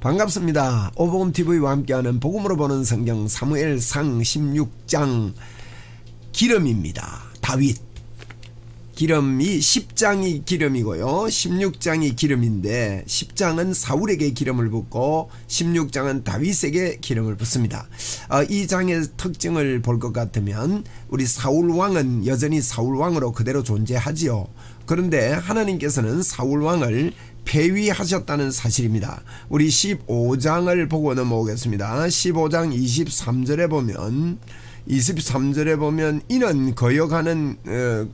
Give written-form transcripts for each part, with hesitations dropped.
반갑습니다. 오복음TV와 함께하는 복음으로 보는 성경 사무엘상 16장 기름입니다. 다윗 기름이 10장이 기름이고요 16장이 기름인데 10장은 사울에게 기름을 붓고 16장은 다윗에게 기름을 붓습니다. 이 장의 특징을 볼 것 같으면 우리 사울왕은 여전히 사울왕으로 그대로 존재하지요. 그런데 하나님께서는 사울왕을 폐위하셨다는 사실입니다. 우리 15장을 보고 넘어오겠습니다. 15장 23절에 보면 이는 거역하는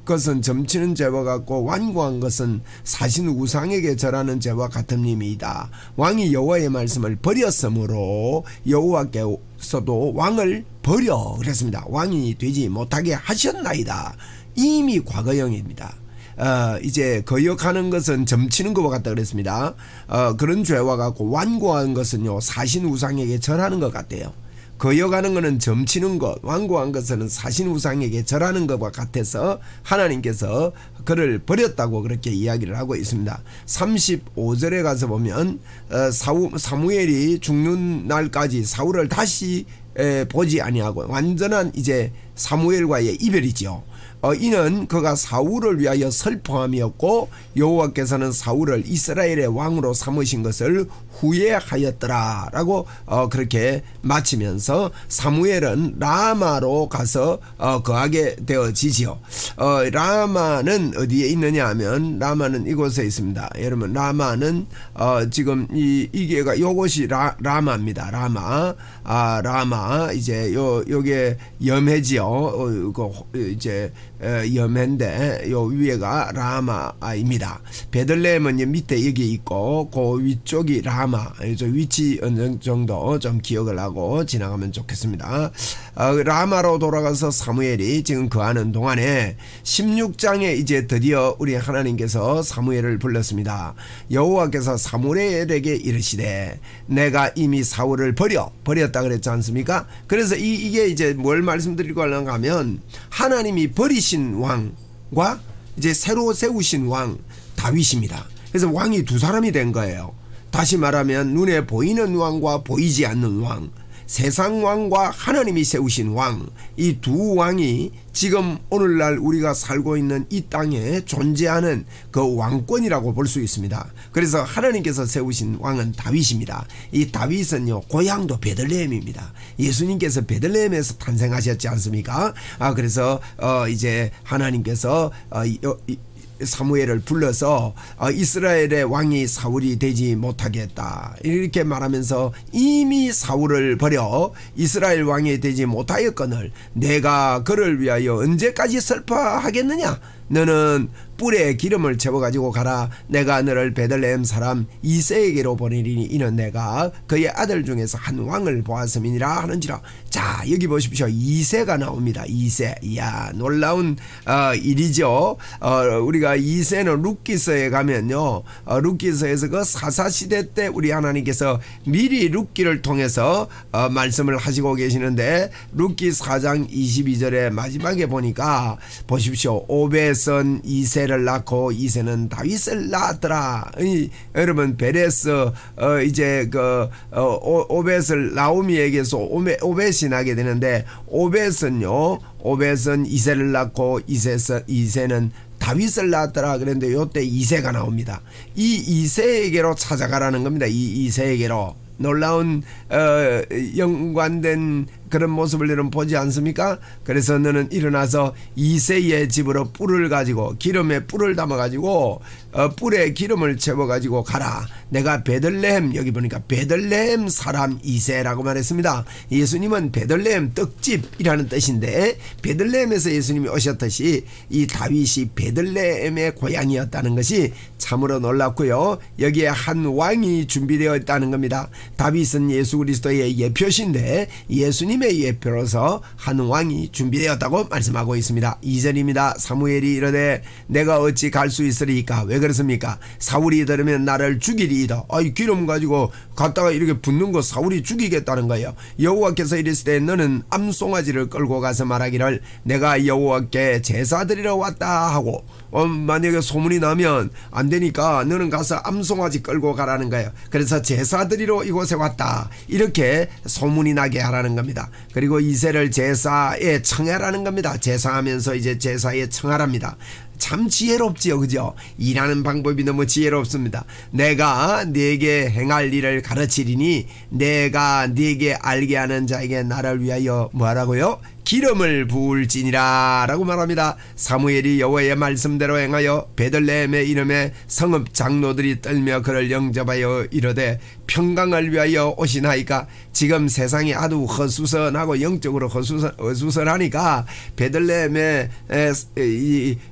것은 점치는 죄와 같고 완고한 것은 사신 우상에게 절하는 죄와 같음님이다. 왕이 여호와의 말씀을 버렸으므로 여호와께서도 왕을 버려 그랬습니다. 왕이 되지 못하게 하셨나이다. 이미 과거형입니다. 이제 거역하는 것은 점치는 것과 같다 그랬습니다. 그런 죄와 같고 완고한 것은요 사신 우상에게 절하는 것 같대요. 거역하는 것은 점치는 것, 완고한 것은 사신 우상에게 절하는 것과 같아서 하나님께서 그를 버렸다고 그렇게 이야기를 하고 있습니다. 35절에 가서 보면 사무엘이 죽는 날까지 사울을 다시 보지 아니하고 완전한 이제 사무엘과의 이별이지요. 이는 그가 사울을 위하여 슬퍼함이었고 여호와께서는 사울을 이스라엘의 왕으로 삼으신 것을 후회하였더라 라고 그렇게 마치면서 사무엘은 라마로 가서 거하게 되어지지요. 라마는 어디에 있느냐 하면 라마는 이곳에 있습니다. 여러분 라마는 지금 이게가 요것이 라마입니다. 라마 이제 요게 염해지요. 이제 염해인데 요 위에가 라마입니다. 베들레헴은 밑에 여기 있고 그 위쪽이 라마. 위치 어느 정도 좀 기억을 하고 지나가면 좋겠습니다. 라마로 돌아가서 사무엘이 지금 거하는 동안에 16장에 이제 드디어 우리 하나님께서 사무엘을 불렀습니다. 여호와께서 사무엘에게 이르시되 내가 이미 사울을 버렸다 그랬지 않습니까? 그래서 이게 이제 뭘 말씀드리고 하려고 하면 하나님이 버리신 왕과 이제 새로 세우신 왕 다윗입니다. 그래서 왕이 두 사람이 된 거예요. 다시 말하면 눈에 보이는 왕과 보이지 않는 왕, 세상 왕과 하나님이 세우신 왕, 이 두 왕이 지금 오늘날 우리가 살고 있는 이 땅에 존재하는 그 왕권이라고 볼 수 있습니다. 그래서 하나님께서 세우신 왕은 다윗입니다. 이 다윗은요 고향도 베들레헴입니다. 예수님께서 베들레헴에서 탄생하셨지 않습니까? 그래서 이제 하나님께서 사무엘을 불러서 이스라엘의 왕이 사울이 되지 못하게 했다 이렇게 말하면서 이미 사울을 버려 이스라엘 왕이 되지 못하였거늘 내가 그를 위하여 언제까지 슬퍼하겠느냐. 너는 뿔에 기름을 채워가지고 가라. 내가 너를 베들레헴 사람 이새에게로 보내리니 이는 내가 그의 아들 중에서 한 왕을 보았음이니라 하는지라. 자 여기 보십시오. 이새가 나옵니다. 이새. 이야 놀라운 일이죠. 우리가 이새는 룻기서에 가면요 룻기서에서 그 사사시대 때 우리 하나님께서 미리 룻기를 통해서 말씀을 하시고 계시는데 룻기 4장 22절에 마지막에 보니까 보십시오. 오벳은 이새를 낳고 이새는 다윗을 낳았더라. 여러분 베레스 이제 그 오벳을 나오미에게서 오벳이 나게 되는데 오벳은 이새를 낳고 이새는 다윗을 낳았더라 그랬는데 요때 이새가 나옵니다. 이 이새에게로 찾아가라는 겁니다. 이 이새에게로. 놀라운 연관된 그런 모습을 여러분 보지 않습니까? 그래서 너는 일어나서 이새의 집으로 뿔을 가지고 기름에 뿔을 담아 가지고 뿔에 기름을 채워 가지고 가라. 내가 베들레헴 여기 보니까 베들레헴 사람 이새라고 말했습니다. 예수님은 베들레헴 떡집이라는 뜻인데 베들레헴에서 예수님이 오셨듯이 이 다윗이 베들레헴의 고향이었다는 것이 참으로 놀랍고요. 여기에 한 왕이 준비되어 있다는 겁니다. 다윗은 예수 그리스도의 예표신데 예수님의 예표로서 한 왕이 준비되었다고 말씀하고 있습니다. 2절입니다. 사무엘이 이르되 내가 어찌 갈 수 있으리까. 왜 그렇습니까? 사울이 들으면 나를 죽이리이다. 이 기름 가지고 갔다가 이렇게 붓는 거 사울이 죽이겠다는 거예요. 여호와께서 이르시되 너는 암송아지를 끌고 가서 말하기를 내가 여호와께 제사 드리러 왔다 하고 만약에 소문이 나면 안 되니까 테니까 너는 가서 암송아지 끌고 가라는 거예요. 그래서 제사드리러 이곳에 왔다 이렇게 소문이 나게 하라는 겁니다. 그리고 이새를 제사에 청하라는 겁니다. 제사하면서 이제 제사에 청하랍니다. 참 지혜롭지요, 그죠? 일하는 방법이 너무 지혜롭습니다. 내가 네게 행할 일을 가르치리니 내가 네게 알게 하는 자에게 나를 위하여 뭐하라고요? 기름을 부을지니라 라고 말합니다. 사무엘이 여호와의 말씀대로 행하여 베들레헴의 이름에 성읍 장로들이 떨며 그를 영접하여 이르되 평강을 위하여 오시나이까. 지금 세상이 아주 허수선하고 영적으로 허수선하니까 베들레헴에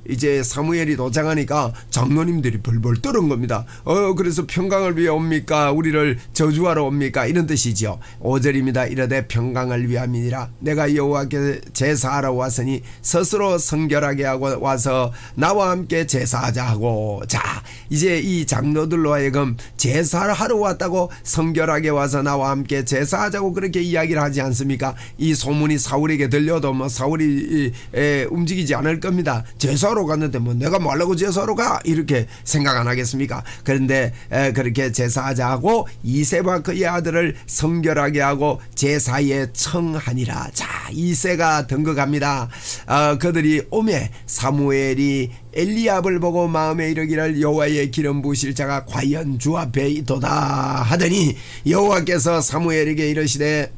이제 사무엘이 도착하니까 장로님들이 벌벌 떠는 겁니다. 그래서 평강을 위해 옵니까? 우리를 저주하러 옵니까? 이런 뜻이지요. 5절입니다. 이르되 평강을 위함이니라. 내가 여호와께 제사하러 왔으니 스스로 성결하게 하고 와서 나와 함께 제사하자 하고. 자, 이제 이 장로들로 하여금 제사를 하러 왔다고 성결하게 와서 나와 함께 제사하자고 그렇게 이야기를 하지 않습니까? 이 소문이 사울에게 들려도 뭐 사울이 움직이지 않을 겁니다. 제사하러 갔는데 뭐 내가 뭐 하려고 제사하러 가? 이렇게 생각 안 하겠습니까? 그런데 그렇게 제사하자 하고 이새와 그의 아들을 성결하게 하고 제사에 청하니라. 자, 이새가 등극합니다. 그들이 오매 사무엘이 엘리압을 보고 마음에 이르기를 여호와의 기름 부으실 자가 과연 주 앞에 있도다 하더니 여호와께서 사무엘에게 이르시되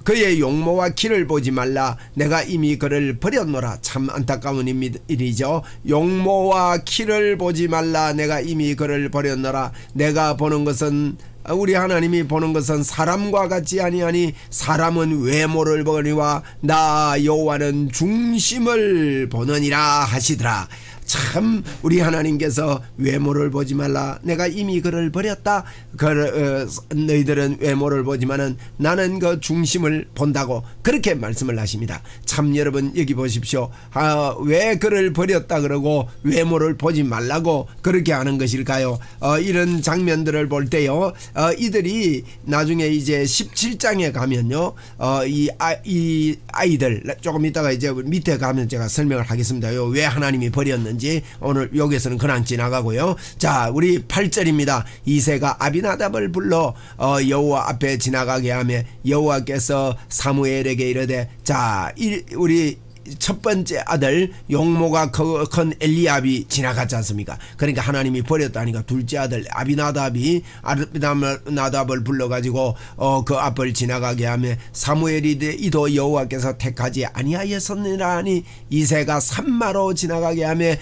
그의 용모와 키를 보지 말라. 내가 이미 그를 버렸노라. 참 안타까운 일이죠. 용모와 키를 보지 말라. 내가 이미 그를 버렸노라. 내가 보는 것은 우리 하나님이 보는 것은 사람과 같지 아니하니 사람은 외모를 보거니와 나 여호와는 중심을 보느니라 하시더라. 참 우리 하나님께서 외모를 보지 말라. 내가 이미 그를 버렸다. 너희들은 외모를 보지만은 나는 그 중심을 본다고 그렇게 말씀을 하십니다. 참 여러분 여기 보십시오. 왜 그를 버렸다 그러고 외모를 보지 말라고 그렇게 하는 것일까요? 이런 장면들을 볼 때요, 이들이 나중에 이제 17장에 가면요, 이 아이들 조금 이따가 이제 밑에 가면 제가 설명을 하겠습니다. 왜 하나님이 버렸는지 오늘 여기서는 그냥 지나가고요. 자, 우리 8절입니다. 이새가 아비나답을 불러 여호와 앞에 지나가게 하며 여호와께서 사무엘에게 이르되, 자, 우리 첫 번째 아들 용모가 큰 엘리압이 지나갔지 않습니까? 그러니까 하나님이 버렸다니까 둘째 아들 아비나답을 불러가지고 그 앞을 지나가게 하며 사무엘이 이도 여호와께서 택하지 아니하였느니라 하니 이새가 산마로 지나가게 하며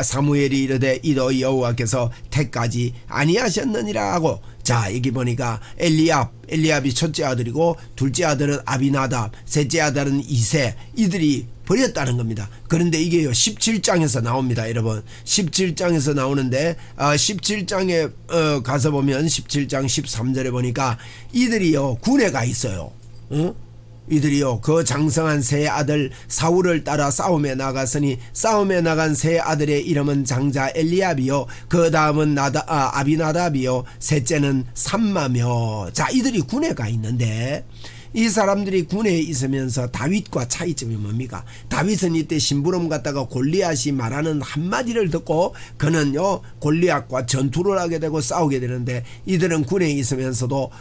사무엘이 이르되 이도 여호와께서 택하지 아니하셨느니라 하고. 자, 여기 보니까 엘리압이 첫째 아들이고 둘째 아들은 아비나답, 셋째 아들은 이새, 이들이 버렸다는 겁니다. 그런데 이게요 17장에서 나옵니다. 여러분 17장에서 나오는데 17장에 가서 보면 17장 13절에 보니까 이들이요 군에 가 있어요. 이들이요 그 장성한 세 아들 사울을 따라 싸움에 나갔으니 싸움에 나간 세 아들의 이름은 장자 엘리압이요 그 다음은 아비나답이요 셋째는 삼마며. 자, 이들이 군에 가 있는데 이 사람들이 군에 있으면서 다윗과 차이점이 뭡니까? 다윗은 이때 심부름 갔다가 골리앗이 말하는 한마디를 듣고 그는요 골리앗과 전투를 하게 되고 싸우게 되는데, 이들은 군에 있으면서도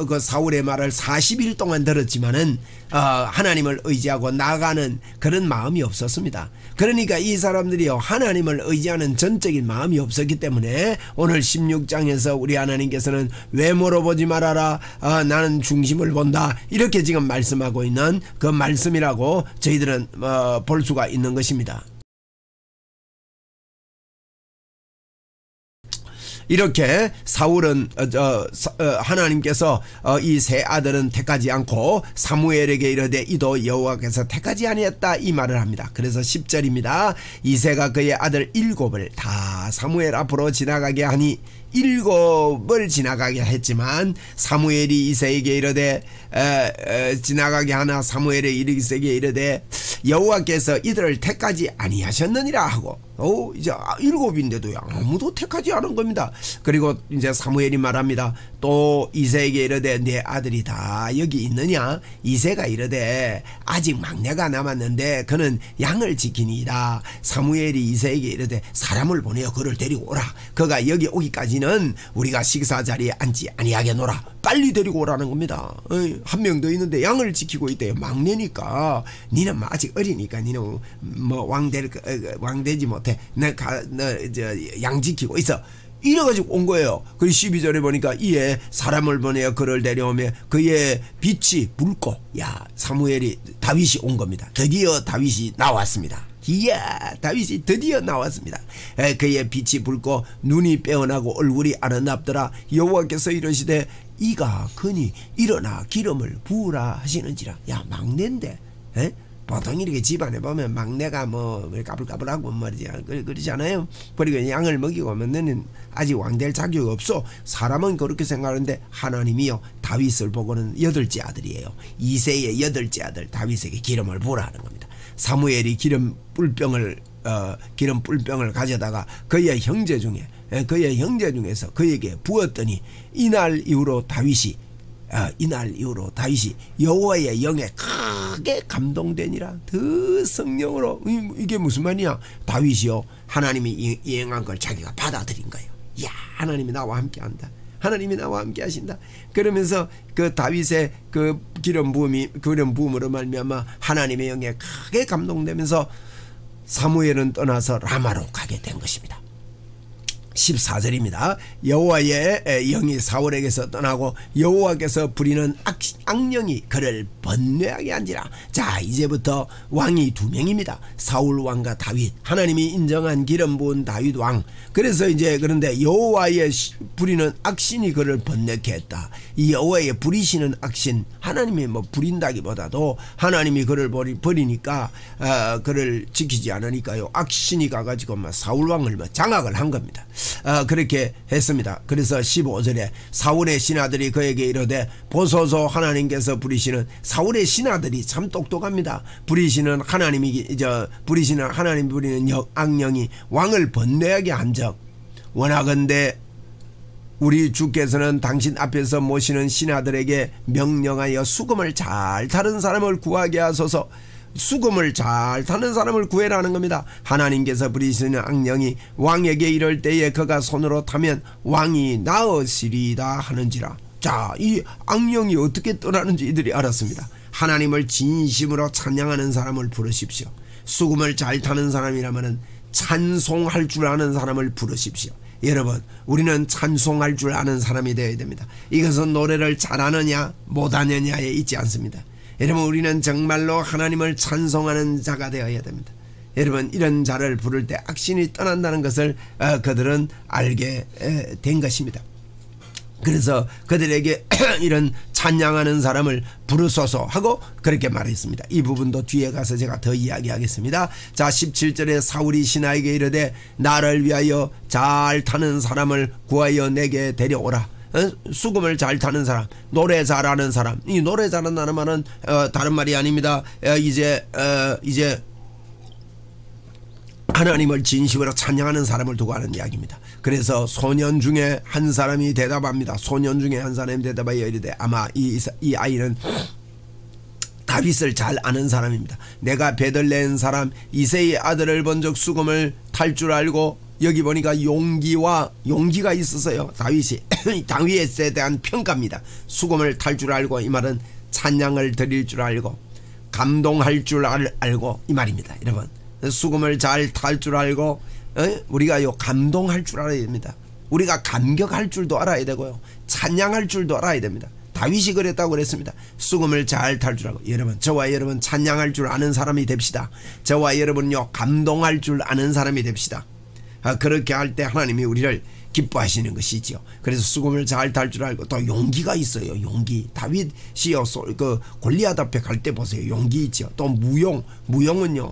그 사울의 말을 40일 동안 들었지만은 하나님을 의지하고 나가는 그런 마음이 없었습니다. 그러니까 이 사람들이요 하나님을 의지하는 전적인 마음이 없었기 때문에 오늘 16장에서 우리 하나님께서는 외모로 보지 말아라, 나는 중심을 본다, 이렇게 지금 말씀하고 있는 그 말씀이라고 저희들은 볼 수가 있는 것입니다. 이렇게 사울은 하나님께서 이 세 아들은 택하지 않고 사무엘에게 이르되 이도 여호와께서 택하지 아니했다 이 말을 합니다. 그래서 10절입니다. 이새가 그의 아들 7을 다 사무엘 앞으로 지나가게 하니 7을 지나가게 했지만 사무엘이 이새에게 이르되 지나가게 하나 사무엘이 이새에게 이르되 여호와께서 이들을 택하지 아니하셨느니라 하고 이제 7인데도 아무도 택하지 않은 겁니다. 그리고 이제 사무엘이 말합니다. 또 이새에게 이르되 내 아들이 다 여기 있느냐? 이새가 이르되 아직 막내가 남았는데 그는 양을 지키니이다. 사무엘이 이새에게 이르되 사람을 보내어 그를 데리고 오라. 그가 여기 오기까지는 우리가 식사 자리에 앉지 아니하겠노라. 빨리 데리고 오라는 겁니다. 한 명 더 있는데 양을 지키고 있대요. 막내니까 니는 뭐 아직 어리니까 니는 뭐 왕되지 못해. 너 양 지키고 있어. 이래가지고 온 거예요. 그 12절에 보니까 이에 사람을 보내어 그를 데려오며 그의 빛이 붉고 사무엘이 다윗이 온 겁니다. 드디어 다윗이 나왔습니다. 이야 다윗이 드디어 나왔습니다. 그의 빛이 붉고 눈이 빼어나고 얼굴이 아름답더라. 여호와께서 이르시되 이가 그니 일어나 기름을 부으라 하시는지라. 막내인데 보통 이렇게 집안에 보면 막내가 뭐 까불까불하고 말이지 그러잖아요. 그리고 양을 먹이고 하면 너는 아직 왕될 자격이 없어. 사람은 그렇게 생각하는데 하나님이요 다윗을 보고는 8째 아들이에요. 이새의 8째 아들 다윗에게 기름을 부으라 하는 겁니다. 사무엘이 기름 뿔병을 가져다가 그의 형제 중에서 그에게 부었더니 이날 이후로 다윗이 여호와의 영에 크게 감동되니라. 더 성령으로. 이게 무슨 말이냐? 다윗이요 하나님이 이행한 걸 자기가 받아들인 거예요. 야 하나님이 나와 함께한다. 하나님이 나와 함께 하신다. 그러면서 그 다윗의 그 기름 부음으로 말미암아 하나님의 영에 크게 감동되면서 사무엘은 떠나서 라마로 가게 된 것입니다. 14절입니다. 여호와의 영이 사울에게서 떠나고 여호와께서 부리는 악령이 그를 번뇌하게 한지라. 자 이제부터 왕이 2명입니다. 사울 왕과 다윗. 하나님이 인정한 기름 부은 다윗 왕. 그래서 이제 그런데 여호와의 부리는 악신이 그를 번뇌케 했다. 이 여호와의 부리시는 악신, 하나님이 뭐 부린다기보다도 하나님이 그를 버리니까 그를 지키지 않으니까요 악신이 가가지고 사울 왕을 장악을 한 겁니다. 그렇게 했습니다. 그래서 15절에 사울의 신하들이 그에게 이르되 보소서 하나님께서 부리시는. 사울의 신하들이 참 똑똑합니다. 부리시는 하나님이 부리는 악령이 왕을 번뇌하게 한 적 원하건대 우리 주께서는 당신 앞에서 모시는 신하들에게 명령하여 수금을 잘 타는 사람을 구하게 하소서. 수금을 잘 타는 사람을 구해라는 겁니다. 하나님께서 부리시는 악령이 왕에게 이럴 때에 그가 손으로 타면 왕이 나으시리다 하는지라. 자, 이 악령이 어떻게 떠나는지 이들이 알았습니다. 하나님을 진심으로 찬양하는 사람을 부르십시오. 수금을 잘 타는 사람이라면 찬송할 줄 아는 사람을 부르십시오. 여러분 우리는 찬송할 줄 아는 사람이 되어야 됩니다. 이것은 노래를 잘하느냐 못하느냐에 있지 않습니다. 여러분 우리는 정말로 하나님을 찬송하는 자가 되어야 됩니다. 여러분 이런 자를 부를 때 악신이 떠난다는 것을 그들은 알게 된 것입니다. 그래서 그들에게 이런 찬양하는 사람을 부르소서 하고 그렇게 말했습니다. 이 부분도 뒤에 가서 제가 더 이야기하겠습니다. 자 17절에 사울이 신하에게 이르되 나를 위하여 잘 타는 사람을 구하여 내게 데려오라. 수금을 잘 타는 사람, 노래 잘하는 사람. 이 노래 잘한다는 말은 다른 말이 아닙니다. 이제 하나님을 진심으로 찬양하는 사람을 두고 하는 이야기입니다. 그래서 소년 중에 한 사람이 대답합니다. 소년 중에 한 사람이 대답하여 이르되 아마 이 아이는 다윗을 잘 아는 사람입니다. 내가 베들레헴 사람 이새의 아들을 본 적 수금을 탈 줄 알고. 여기 보니까 용기가 있었어요. 다윗에 대한 평가입니다. 수금을 탈 줄 알고. 이 말은 찬양을 드릴 줄 알고 감동할 줄 알고 이 말입니다. 여러분 수금을 잘 탈 줄 알고 우리가 감동할 줄 알아야 됩니다. 우리가 감격할 줄도 알아야 되고요 찬양할 줄도 알아야 됩니다. 다윗이 그랬다고 그랬습니다. 수금을 잘 탈 줄 알고. 여러분 저와 여러분 찬양할 줄 아는 사람이 됩시다. 저와 여러분요 감동할 줄 아는 사람이 됩시다. 그렇게 할 때 하나님이 우리를 기뻐하시는 것이지요. 그래서 수금을 잘 탈 줄 알고 또 용기가 있어요. 용기. 다윗이요 그 골리앗 앞에 갈 때 보세요. 용기 있죠. 또 무용은요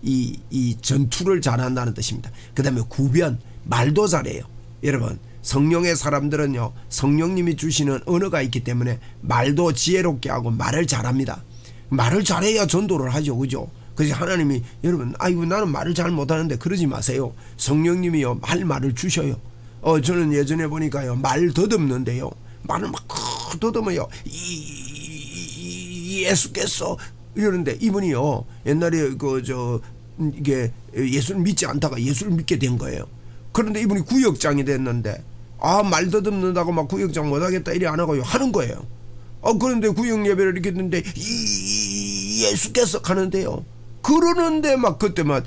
이 전투를 잘한다는 뜻입니다. 그 다음에 구변, 말도 잘해요. 여러분 성령의 사람들은요, 성령님이 주시는 언어가 있기 때문에 말도 지혜롭게 하고 말을 잘합니다. 말을 잘해야 전도를 하죠. 그죠? 그래서 하나님이, 여러분, 아이고 나는 말을 잘 못하는데 그러지 마세요. 성령님이요, 할 말을 주셔요. 저는 예전에 보니까요, 말 더듬는데요, 말을 막 더듬어요. 예수께서 이러는데, 이분이요, 옛날에 이게 예수를 믿지 않다가 예수를 믿게 된 거예요. 그런데 이분이 구역장이 됐는데, 말 더듬는다고 막 구역장 못하겠다 이래 안 하고요, 하는 거예요. 그런데 구역 예배를 이렇게 했는데 예수께서 가는데요, 그러는데 막 그때 막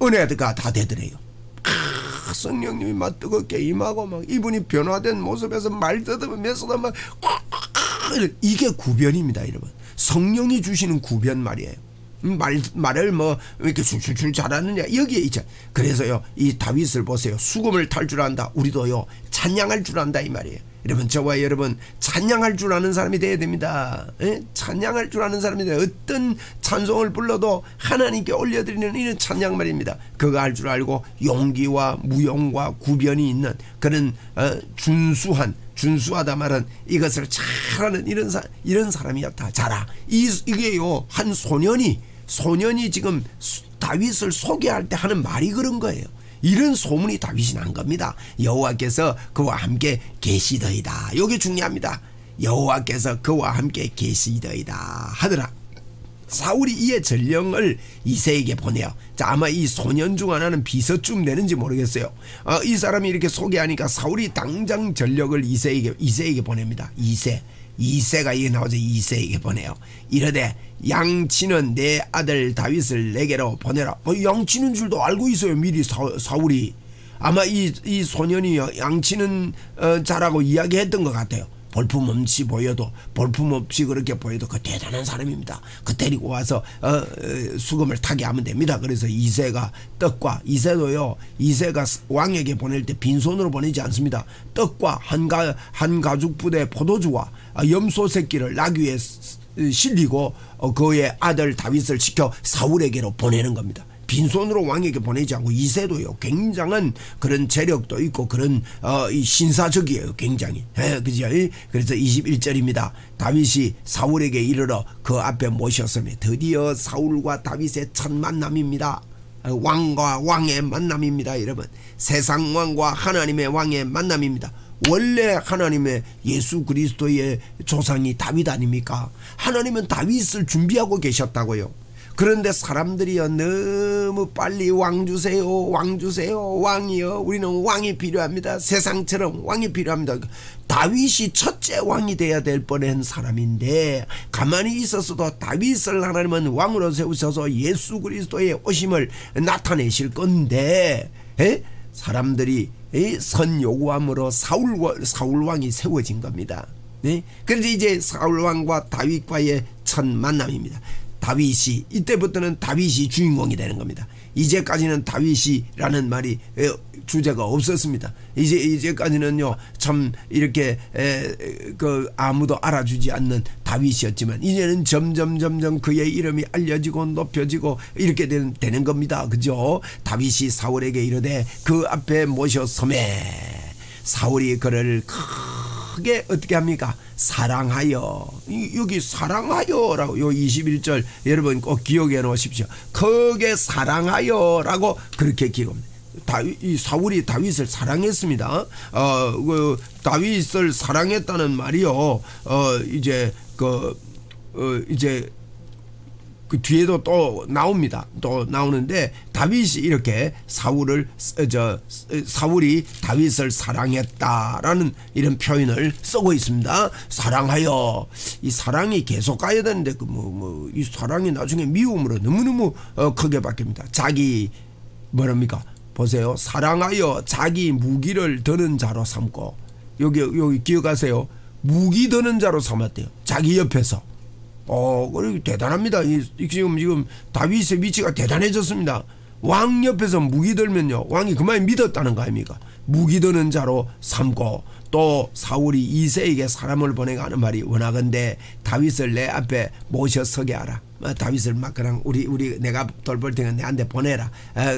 은혜가 다 되더래요. 성령님이 막 뜨겁게 임하고 막 이분이 변화된 모습에서 말 더듬으면서도 막 이게 구변입니다, 여러분. 성령이 주시는 구변 말이에요. 말을 뭐 이렇게 술술 잘하느냐 여기에 있죠. 그래서요, 이 다윗을 보세요. 수금을 탈 줄 안다. 우리도요, 찬양할 줄 안다 이 말이에요. 여러분, 저와 여러분 찬양할 줄 아는 사람이 되어야 됩니다. 찬양할 줄 아는 사람이 돼요. 어떤 찬송을 불러도 하나님께 올려드리는 이런 찬양 말입니다. 그거 할 줄 알고 용기와 무용과 구변이 있는 그런 준수하다 말은 이것을 잘하는 이런 사람이었다. 자라. 이게요, 한 소년이 지금 다윗을 소개할 때 하는 말이 그런 거예요. 이런 소문이 다윗이 난 겁니다. 여호와께서 그와 함께 계시더이다. 이게 중요합니다. 여호와께서 그와 함께 계시더이다 하더라. 사울이 이에 전령을 이새에게 보내요. 자, 아마 이 소년 중 하나는 비서쯤 되는지 모르겠어요. 이 사람이 이렇게 소개하니까 사울이 당장 전력을 이새에게 보냅니다. 이새가 이게 나오죠. 이새에게 보내요. 이르되 양치는 내 아들 다윗을 내게로 보내라. 양치는 줄도 알고 있어요, 미리 사울이. 아마 이 소년이 양치는 자라고 이야기했던 것 같아요. 볼품없이 그렇게 보여도 그 대단한 사람입니다. 그 데리고 와서 수금을 타게 하면 됩니다. 그래서 이새가 떡과, 이새가 왕에게 보낼 때 빈손으로 보내지 않습니다. 떡과 한 가죽 부대 포도주와 염소 새끼를 나귀에 실리고 그의 아들 다윗을 시켜 사울에게로 보내는 겁니다. 빈손으로 왕에게 보내지 않고. 이새도요, 굉장한 그런 재력도 있고 그런 신사적이에요, 굉장히. 그죠? 그래서 21절입니다. 다윗이 사울에게 이르러 그 앞에 모셨으며, 드디어 사울과 다윗의 첫 만남입니다. 왕과 왕의 만남입니다, 여러분. 세상 왕과 하나님의 왕의 만남입니다. 원래 하나님의 예수 그리스도의 조상이 다윗 아닙니까? 하나님은 다윗을 준비하고 계셨다고요. 그런데 사람들이요, 너무 빨리 왕 주세요, 왕이요, 우리는 왕이 필요합니다. 세상처럼 왕이 필요합니다. 다윗이 첫째 왕이 돼야 될 뻔한 사람인데, 가만히 있었어도 다윗을 하나님은 왕으로 세우셔서 예수 그리스도의 오심을 나타내실 건데, 사람들이 선 요구함으로 사울 왕이 세워진 겁니다. 그래서 이제 사울 왕과 다윗과의 첫 만남입니다. 다윗이, 이때부터는 다윗이 주인공이 되는 겁니다. 이제까지는 다윗이라는 말이 주제가 없었습니다. 이제까지는요, 참 이렇게 아무도 알아주지 않는 다윗이었지만, 이제는 점점 그의 이름이 알려지고 높여지고 이렇게 되는 겁니다. 그죠? 다윗이 사울에게 이르되 그 앞에 모셔서매, 사울이 그를 크게 어떻게 합니까? 사랑하여. 여기 사랑하여라고, 요 21절 여러분 꼭 기억해 놓으십시오. 크게 사랑하여라고 그렇게 기억합니다. 사울이 다윗을 사랑했습니다. 다윗을 사랑했다는 말이요, 이제 그 뒤에도 또 나옵니다. 또 나오는데, 다윗이 이렇게 사울이 다윗을 사랑했다라는 이런 표현을 쓰고 있습니다. 사랑하여. 이 사랑이 계속 가야 되는데 이 사랑이 나중에 미움으로 너무너무 크게 바뀝니다. 자기 뭐랍니까? 보세요. 사랑하여 자기 무기를 드는 자로 삼고, 여기 기억하세요. 무기 드는 자로 삼았대요. 자기 옆에서. 그리고 대단합니다. 지금 다윗의 위치가 대단해졌습니다. 왕 옆에서 무기 들면요, 왕이 그만 믿었다는 거 아닙니까? 무기 드는 자로 삼고, 또 사울이 이새에게 사람을 보내가 하는 말이, 원하건대 다윗을 내 앞에 모셔 서게 하라. 다윗을 막 그냥 내가 돌볼 테니까 내한테 보내라.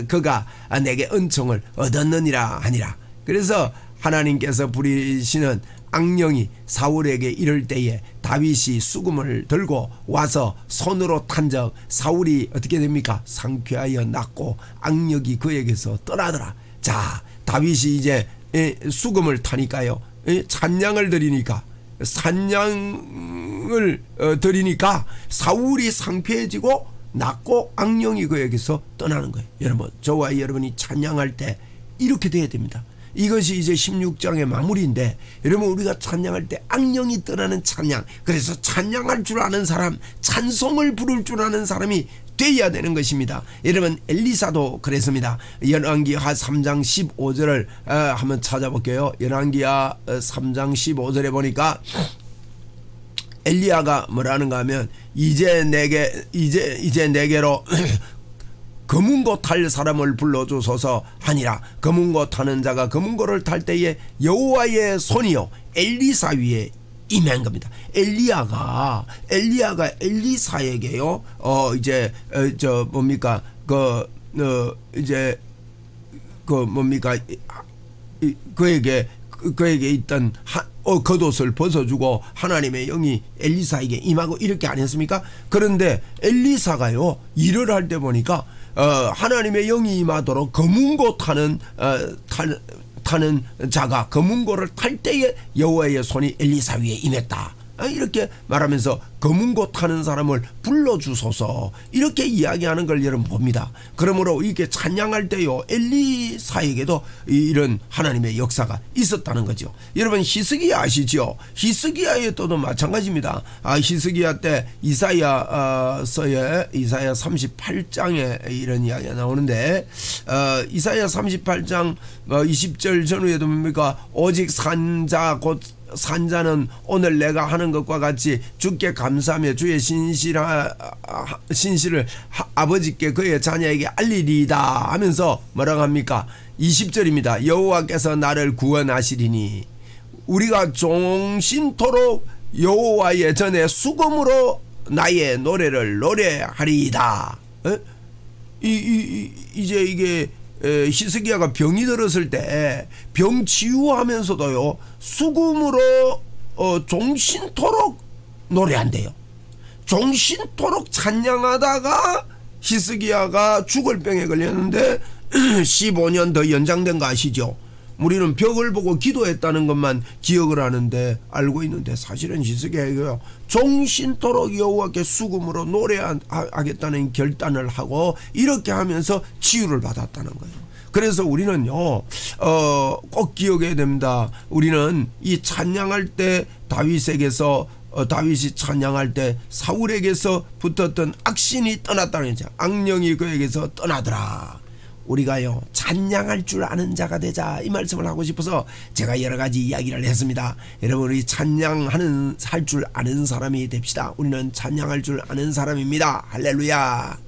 그가 내게 은총을 얻었느니라 하니라. 그래서 하나님께서 부리시는 악령이 사울에게 이를 때에 다윗이 수금을 들고 와서 손으로 탄 적 사울이 어떻게 됩니까? 상쾌하여 낫고 악령이 그에게서 떠나더라. 자, 다윗이 이제 수금을 타니까요, 찬양을 드리니까, 찬양을 드리니까 사울이 상쾌해지고 낫고 악령이 그에게서 떠나는 거예요. 여러분, 저와 여러분이 찬양할 때 이렇게 돼야 됩니다. 이것이 이제 16장의 마무리인데, 여러분, 우리가 찬양할 때 악령이 떠나는 찬양, 그래서 찬양할 줄 아는 사람, 찬송을 부를 줄 아는 사람이 돼야 되는 것입니다. 여러분, 엘리사도 그랬습니다. 열왕기하 3장 15절을 한번 찾아볼게요. 열왕기하 3장 15절에 보니까 엘리야가 뭐라는가 하면, 이제 내게로 검은고 탈 사람을 불러주소서 하니라. 검은고 타는 자가 검은고를 탈 때에 여호와의 손이요 엘리사 위에 임한 겁니다. 엘리야가 엘리사에게요, 그에게 있던 겉옷을 벗어주고 하나님의 영이 엘리사에게 임하고 이렇게 안 했습니까? 그런데 엘리사가요, 일을 할 때 보니까 하나님의 영이 임하도록 검은고 타는 자가 검은고를 탈 때에 여호와의 손이 엘리사 위에 임했다. 이렇게 말하면서 검은고 타는 사람을 불러주소서, 이렇게 이야기하는 걸 여러분 봅니다. 그러므로 이렇게 찬양할 때요, 엘리사에게도 이런 하나님의 역사가 있었다는 거죠. 여러분, 히스기야 아시죠? 히스기야의 때도 마찬가지입니다. 히스기야 때 이사야서에 이사야 38장에 이런 이야기가 나오는데, 이사야 38장 20절 전후에도 뭡니까? 오직 산자 곧 산자는 오늘 내가 하는 것과 같이 주께 감사하며 주의 신실을 아버지께 그의 자녀에게 알리리이다 하면서 뭐라고 합니까? 20절입니다. 여호와께서 나를 구원하시리니 우리가 종신토록 여호와의 전에 수금으로 나의 노래를 노래하리이다. 이제 이게 히스기야가 병이 들었을 때 병 치유하면서도요, 수금으로 종신토록 노래한대요. 종신토록 찬양하다가 히스기야가 죽을 병에 걸렸는데 15년 더 연장된 거 아시죠? 우리는 벽을 보고 기도했다는 것만 기억을 하는데, 알고 있는데, 사실은 히스기야가 종신토록 여호와께 수금으로 노래하겠다는 결단을 하고 이렇게 하면서 치유를 받았다는 거예요. 그래서 우리는요, 꼭 기억해야 됩니다. 우리는 이 찬양할 때 다윗에게서 다윗이 찬양할 때 사울에게서 붙었던 악신이 떠났다는 거죠. 악령이 그에게서 떠나더라. 우리가요, 찬양할 줄 아는 자가 되자, 이 말씀을 하고 싶어서 제가 여러 가지 이야기를 했습니다. 여러분, 우리 찬양할 줄 아는 사람이 됩시다. 우리는 찬양할 줄 아는 사람입니다. 할렐루야.